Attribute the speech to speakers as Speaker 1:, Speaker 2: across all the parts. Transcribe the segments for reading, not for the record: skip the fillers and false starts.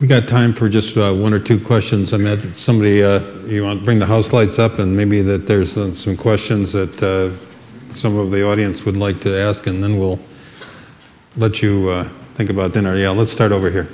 Speaker 1: We got time for just one or two questions. I met somebody, you want to bring the house lights up, and maybe that there's some questions that some of the audience would like to ask, and then we'll let you think about dinner. Yeah, let's start over here.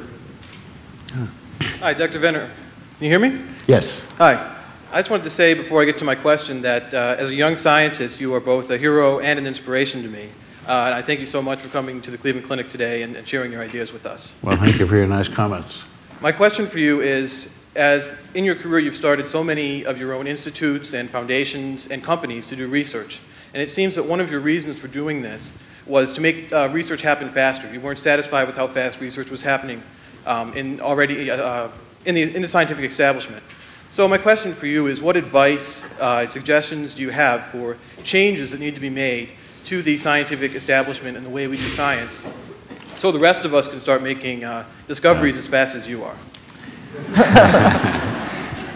Speaker 2: Hi, Dr. Venner. Can you hear me?
Speaker 3: Yes.
Speaker 2: Hi. I just wanted to say before I get to my question that as a young scientist, you are both a hero and an inspiration to me. And I thank you so much for coming to the Cleveland Clinic today and sharing your ideas with us.
Speaker 3: Well, thank you for your nice comments.
Speaker 2: My question for you is, as in your career you've started so many of your own institutes and foundations and companies to do research, and it seems that one of your reasons for doing this was to make research happen faster. You weren't satisfied with how fast research was happening in the scientific establishment. So my question for you is, what advice, suggestions do you have for changes that need to be made to the scientific establishment and the way we do science, so the rest of us can start making discoveries as fast as you are?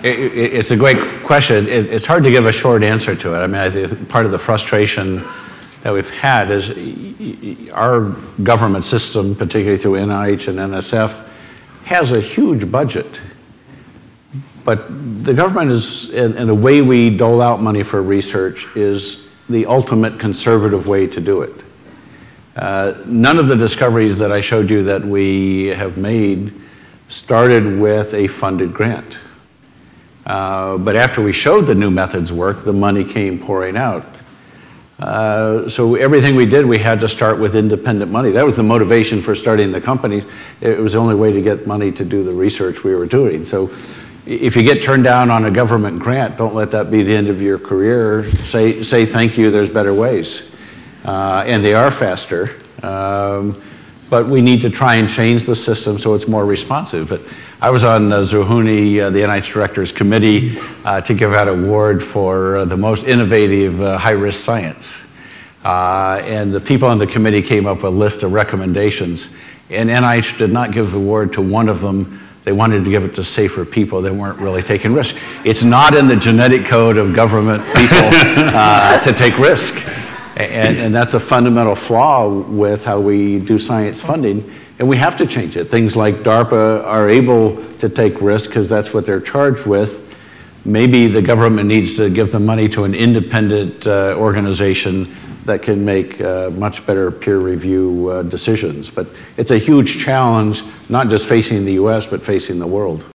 Speaker 3: It's a great question. It's hard to give a short answer to it. I mean, I think part of the frustration that we've had is our government system, particularly through NIH and NSF, has a huge budget. But the government is, and the way we dole out money for research is the ultimate conservative way to do it. None of the discoveries that I showed you that we have made started with a funded grant. But after we showed the new methods work, the money came pouring out. So everything we did, we had to start with independent money. That was the motivation for starting the company. It was the only way to get money to do the research we were doing. So if you get turned down on a government grant, don't let that be the end of your career. Say thank you, there's better ways. And they are faster. But we need to try and change the system so it's more responsive. But I was on Zuhuni, the NIH Directors Committee, to give out an award for the most innovative high-risk science. And the people on the committee came up with a list of recommendations. And NIH did not give the award to one of them. They wanted to give it to safer people. They weren't really taking risks. It's not in the genetic code of government people to take risk. And that's a fundamental flaw with how we do science funding. And we have to change it. Things like DARPA are able to take risks because that's what they're charged with. Maybe the government needs to give the money to an independent organization that can make much better peer review decisions. But it's a huge challenge, not just facing the US, but facing the world.